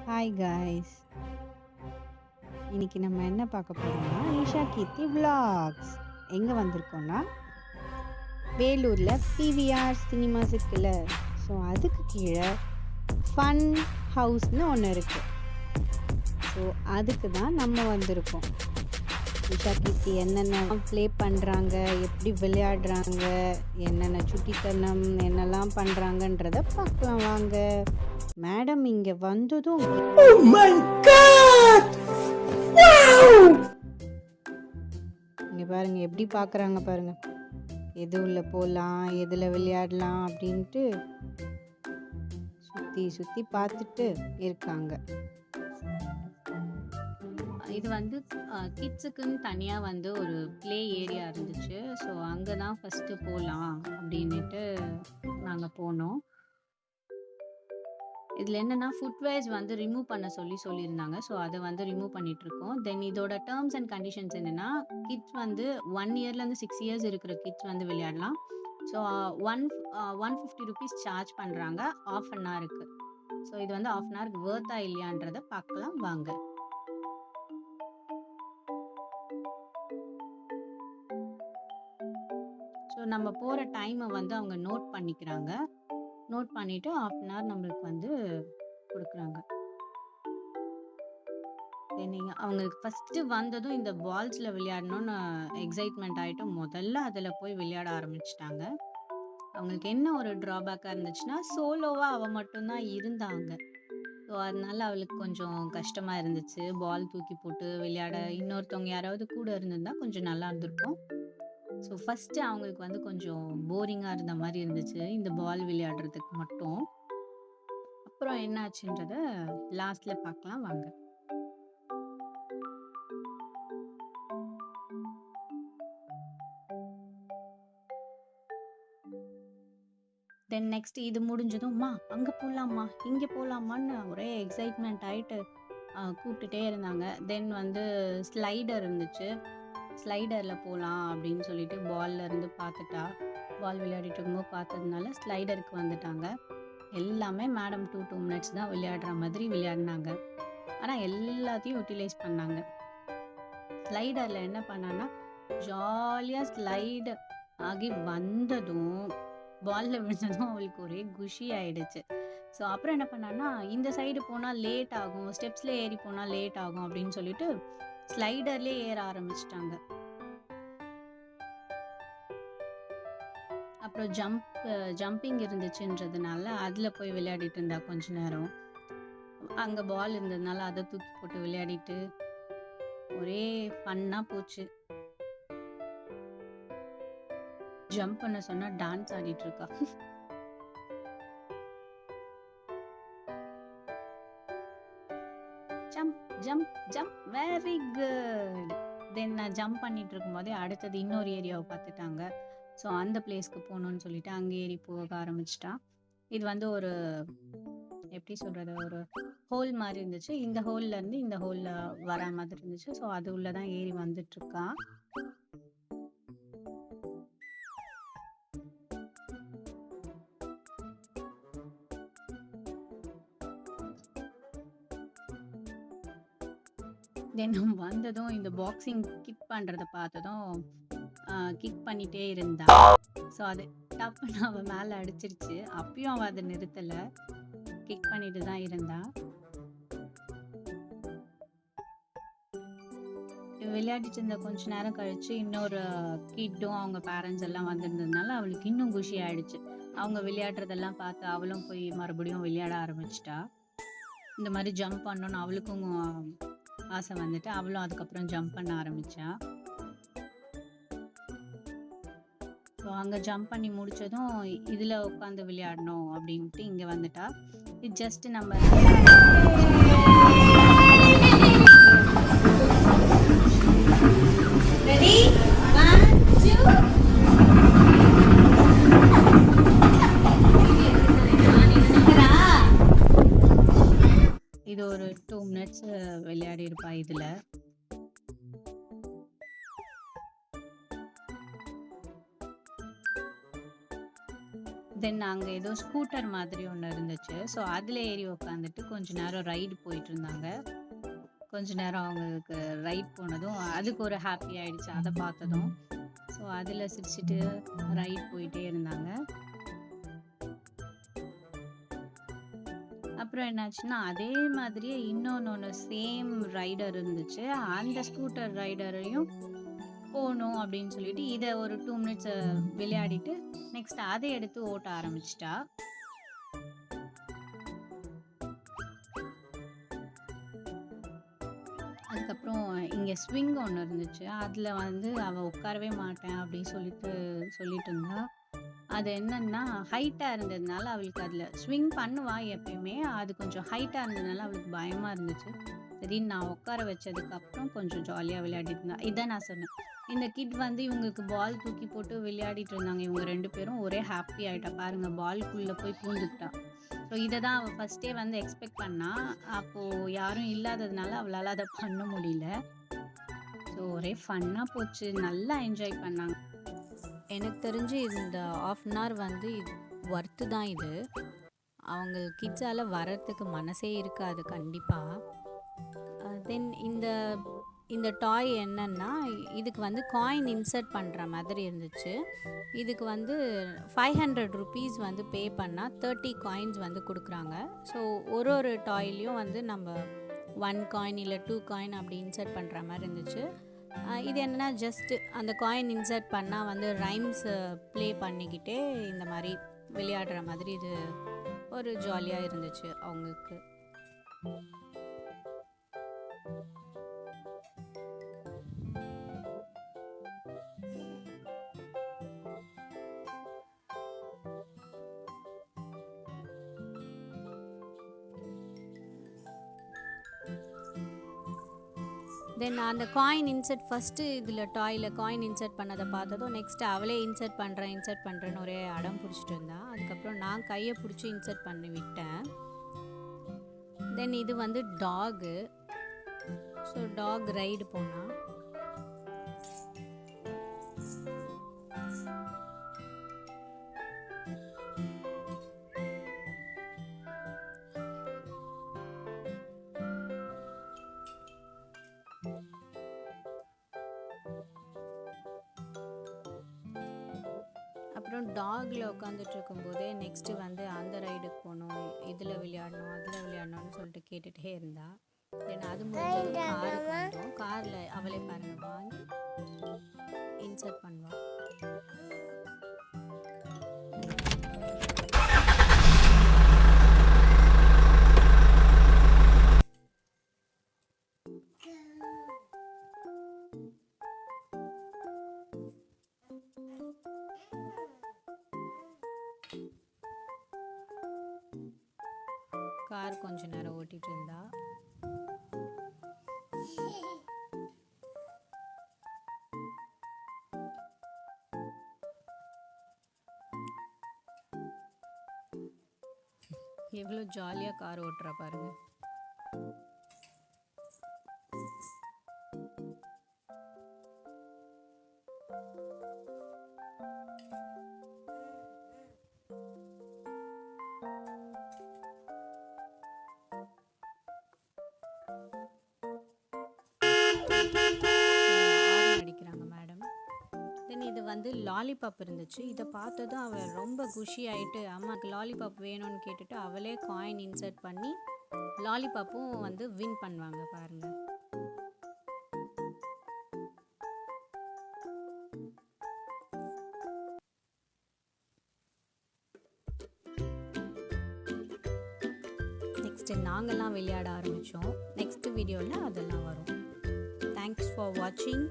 Hi guys. இன்னைக்கு நம்ம என்ன பார்க்க போறோம்னா ஈஷா கீர்த்தி vlogs. எங்க வந்திருக்கோம்னா வேலூர்ல பிவிஆர் சினிமாஸ் இருக்குல்ல, ஸோ அதுக்கு கீழே ஃபன் ஹவுஸ்னு ஒன்று இருக்கு. ஸோ அதுக்கு தான் நம்ம வந்திருக்கோம். ஈஷா கீர்த்தி என்னென்ன ப்ளே பண்ணுறாங்க, எப்படி விளையாடுறாங்க, என்னென்ன சுட்டித்தனம் என்னெல்லாம் பண்ணுறாங்கன்றத பார்க்கலாம் வாங்க. மேடம் இங்கே வந்ததும் இங்கே பாருங்க எப்படி பார்க்குறாங்க பாருங்க. எது உள்ள போகலாம், எதில் விளையாடலாம் அப்படின்ட்டு சுற்றி சுற்றி பார்த்துட்டு இருக்காங்க. இது வந்து கிட்ஸுக்குன்னு தனியாக வந்து ஒரு ப்ளே ஏரியா இருந்துச்சு. ஸோ அங்கே தான் ஃபஸ்ட்டு போகலாம் அப்படின்ட்டு நாங்கள் போனோம். இதில் என்னென்னா ஃபுட்வேர்ஸ் வந்து ரிமூவ் பண்ண சொல்லியிருந்தாங்க. ஸோ அதை வந்து ரிமூவ் பண்ணிகிட்ருக்கோம். தென் இதோட டேர்ம்ஸ் அண்ட் கண்டிஷன்ஸ் என்னென்னா, கிட்ஸ் வந்து 1 இயர்லேருந்து 6 இயர்ஸ் இருக்கிற கிட்ஸ் வந்து விளையாடலாம். ஸோ 150 ருபீஸ் சார்ஜ் பண்ணுறாங்க ½ அன் ஹவருக்கு. ஸோ இது வந்து ½ அன் ஹவருக்கு வேர்த்தா இல்லையான்றதை பார்க்கலாம் வாங்க. ஸோ நம்ம போகிற டைமை வந்து அவங்க நோட் பண்ணிக்கிறாங்க. நோட் பண்ணிவிட்டு ½ அன் ஹவர் நம்மளுக்கு வந்து கொடுக்குறாங்க. நீங்கள் அவங்களுக்கு ஃபஸ்ட்டு வந்ததும் இந்த பால்ஸில் விளையாடணும்னு எக்ஸைட்மெண்ட் ஆகிட்டு முதல்ல அதில் போய் விளையாட ஆரம்பிச்சிட்டாங்க. அவங்களுக்கு என்ன ஒரு ட்ராபேக்காக இருந்துச்சுன்னா, சோலோவாக அவள் மட்டும்தான் இருந்தாங்க. ஸோ அதனால அவளுக்கு கொஞ்சம் கஷ்டமாக இருந்துச்சு. பால் தூக்கி போட்டு விளையாட இன்னொருத்தவங்க யாராவது கூட இருந்திருந்தா கொஞ்சம் நல்லா இருந்திருக்கும். ஸோ ஃபஸ்ட்டு அவங்களுக்கு வந்து கொஞ்சம் போரிங்காக இருந்த மாதிரி இருந்துச்சு இந்த பால் விளையாடுறதுக்கு மட்டும். அப்புறம் என்னாச்சுன்றத லாஸ்ட்டில் பார்க்கலாம் வாங்க. தென் நெக்ஸ்ட் இது முடிஞ்சதும்மா அங்கே போகலாமா இங்கே போகலாமான்னு ஒரே எக்ஸைட்மெண்ட் ஆகிட்டு கூப்பிட்டுட்டே இருந்தாங்க. தென் வந்து ஸ்லைடர் இருந்துச்சு. ஸ்லைடரில் போகலாம் அப்படின்னு சொல்லிட்டு இருந்து பார்த்துட்டா. பால் விளையாடிட்டு இருக்கும்போது பார்த்ததுனால ஸ்லைடருக்கு வந்துட்டாங்க. எல்லாமே மேடம் 2 மினிட்ஸ் தான் விளையாடுற மாதிரி விளையாடினாங்க. ஆனால் எல்லாத்தையும் யூட்டிலைஸ் பண்ணாங்க. ஸ்லைடரில் என்ன பண்ணான்னா, ஜாலியாக ஸ்லைடு ஆகி வந்ததும் பாலில் விழுந்ததும் அவளுக்கு ஒரே குஷி ஆயிடுச்சு. ஸோ அப்புறம் என்ன பண்ணான்னா, இந்த சைடு போனால் லேட் ஆகும், ஸ்டெப்ஸில் ஏறி போனால் லேட் ஆகும் அப்படின்னு சொல்லிட்டு ஸ்லைடர்லேயே ஏற ஆரம்பிச்சிட்டாங்க. அப்புறம் ஜம்பிங் இருந்துச்சுன்றதுனால அதில் போய் விளையாடிட்டு இருந்தா கொஞ்ச நேரம். அங்கே பால் இருந்ததுனால அதை தூக்கி போட்டு விளையாடிட்டு ஒரே ஃபன்னாக போச்சு. ஜம்ப் பண்ண சொன்னா டான்ஸ் ஆடிட்டு இருக்கா. Jump jump jump very good. Then நான் ஜம்ப் பண்ணிட்டு இருக்கும் போதே அடுத்தது இன்னொரு ஏரியாவை பார்த்துட்டாங்க. ஸோ அந்த பிளேஸ்க்கு போகணுன்னு சொல்லிட்டு அங்கே ஏறி போக ஆரம்பிச்சிட்டா. இது வந்து ஒரு எப்படி சொல்கிறது, ஒரு ஹோல் மாதிரி இருந்துச்சு. இந்த ஹோல்லேருந்து இந்த ஹோலில் வர மாதிரி இருந்துச்சு. ஸோ அது உள்ளே தான் ஏறி வந்துட்டுருக்கா. தென் வந்ததும் இந்த பாக்ஸிங் கிக் பண்ணுறத பார்த்ததும் கிக் பண்ணிகிட்டே இருந்தா. ஸோ அது டப்புன்னு அவள் மேலே அடிச்சிருச்சு. அப்பயும் அவள் அதை நிறுத்தலை, கிக் பண்ணிட்டு தான் இருந்தா. விளையாடிட்டு இருந்த கொஞ்ச நேரம் கழிச்சு இன்னொரு கிட்டும் அவங்க பேரண்ட்ஸ் எல்லாம் வந்திருந்ததுனால அவளுக்கு இன்னும் குஷி ஆயிடுச்சு. அவங்க விளையாடுறதெல்லாம் பார்த்து அவளும் போய் மறுபடியும் விளையாட ஆரம்பிச்சிட்டா. இந்த மாதிரி ஜம்ப் பண்ணணும்னு அவளுக்கும் ஆசை வந்துட்டு அவளும் அதுக்கப்புறம் ஜம்ப் பண்ண ஆரம்பிச்சா. ஸோ அங்கே ஜம்ப் பண்ணி முடிச்சதும் இதில் உட்காந்து விளையாடணும் அப்படின்ட்டு இங்கே வந்துட்டா. இது ஜஸ்ட் நம்ம இது ஒரு 2 மினிட்ஸ் விளையாடி இருப்பா இதில். தென் அங்கே ஏதோ ஸ்கூட்டர் மாதிரி ஒன்று இருந்துச்சு. ஸோ அதில் ஏறி உட்காந்துட்டு கொஞ்ச நேரம் ரைடு போயிட்டு இருந்தாங்க. கொஞ்ச நேரம் அவங்களுக்கு ரைட் போனதும் அதுக்கு ஒரு ஹாப்பி ஆயிடுச்சு அதை பார்த்ததும். ஸோ அதில் சிரிச்சுட்டு ரைட் போயிட்டே இருந்தாங்க. அப்புறம் என்னாச்சுன்னா அதே மாதிரியே இன்னொன்று சேம் ரைடர் இருந்துச்சு. அந்த ஸ்கூட்டர் ரைடரையும் போகணும் அப்படின்னு சொல்லிட்டு இதை ஒரு 2 மினிட்ஸ் விளையாடிட்டு நெக்ஸ்ட் அதை எடுத்து ஓட்ட ஆரம்பிச்சிட்டா. அதுக்கப்புறம் இங்கே ஸ்விங் ஒன்று இருந்துச்சு. அதில் வந்து அவள் உட்காரவே மாட்டேன் அப்படின்னு சொல்லிட்டு இருந்தா. அது என்னன்னா ஹைட்டாக இருந்ததுனால அவளுக்கு அதில் ஸ்விங் பண்ணுவா எப்பயுமே. அது கொஞ்சம் ஹைட்டாக இருந்ததுனால அவளுக்கு பயமாக இருந்துச்சு. திடீர்னு நான் உட்கார வச்சதுக்கப்புறம் கொஞ்சம் ஜாலியாக விளையாடிட்டு இருந்தா. இதான் நான் சொன்னேன், இந்த கிட் வந்து இவங்களுக்கு பால் தூக்கி போட்டு விளையாடிட்டு இருந்தாங்க. இவங்க 2 பேரும் ஒரே ஹாப்பி ஆகிட்டா பாருங்க, பால்குள்ளே போய் பூந்துக்கிட்டா. ஸோ இதை தான் அவள் ஃபஸ்ட்டே வந்து எக்ஸ்பெக்ட் பண்ணா. அப்போது யாரும் இல்லாததுனால அவளால் அதை பண்ண முடியல. ஸோ ஒரே ஃபன்னாக போச்சு, நல்லா என்ஜாய் பண்ணாங்க. எனக்கு தெரிஞ்சு இந்த ஆஃப் அன் ஹவர் வந்து ஒர்த்து தான் இது. அவங்க கிட்ஸால் வர்றதுக்கு மனசே இருக்காது கண்டிப்பாக. தென் இந்த டாய் என்னன்னா இதுக்கு வந்து காயின் இன்சர்ட் பண்ணுற மாதிரி இருந்துச்சு. இதுக்கு வந்து 500 rupees வந்து பே பண்ணால் 30 காயின்ஸ் வந்து கொடுக்குறாங்க. ஸோ ஒரு டாய்லையும் வந்து நம்ம 1 காயின் இல்லை 2 காயின் அப்படி இன்சர்ட் பண்ணுற மாதிரி இருந்துச்சு. இது என்னென்னா ஜஸ்ட் அந்த காயின் இன்சர்ட் பண்ணால் வந்து ரைம்ஸ் ப்ளே பண்ணிக்கிட்டே இந்த மாதிரி விளையாடுற மாதிரி இது ஒரு ஜாலியாக இருந்துச்சு அவங்களுக்கு. தென் அந்த காயின் இன்சர்ட் ஃபஸ்ட்டு இதில் டாயில் காயின் இன்சர்ட் பண்ணதை பார்த்ததும் நெக்ஸ்ட்டு அவளே இன்சர்ட் பண்ணுறேன்னு ஒரே அடம் பிடிச்சிட்டு இருந்தா. அதுக்கப்புறம் நான் கையை பிடிச்சி இன்சர்ட் பண்ணி விட்டேன். தென் இது வந்து டாகு. ஸோ டாக் ரைடு போனால் அப்புறம் டாகில் உட்காந்துட்டு இருக்கும்போதே நெக்ஸ்ட்டு வந்து அந்த ரைடுக்கு போகணும், இதில் விளையாடணும் அதில் விளையாடணும்னு சொல்லிட்டு கேட்டுகிட்டே இருந்தா. தென் அது முடிஞ்சது காருக்கு வந்தோம். காரில் அவளே பாருங்கள் வாங்கி இன்சர்ட் பண்ணுவாள். கார் கொஞ்ச நேரம் ஓட்டிகிட்டு இருந்தா. எவ்வளோ ஜாலியாக கார் ஓட்டுறா பாருங்க. அடிக்கிறாங்க மேடம். தென் இது வந்து லாலிபாப் இருந்துச்சு. இதை பார்த்ததும் அவள் ரொம்ப குஷி ஆகிட்டு அம்மாவுக்கு லாலிபாப் வேணும்னு கேட்டுட்டு அவளே காயின் இன்சர்ட் பண்ணி லாலிபாப்பும் வந்து வின் பண்ணுவாங்க பாருங்கள். நெக்ஸ்ட்டு நாங்கள்லாம் விளையாட ஆரம்பித்தோம். நெக்ஸ்ட் வீடியோவில் அதெல்லாம் வரும். தேங்க்ஸ் ஃபார் வாட்சிங்.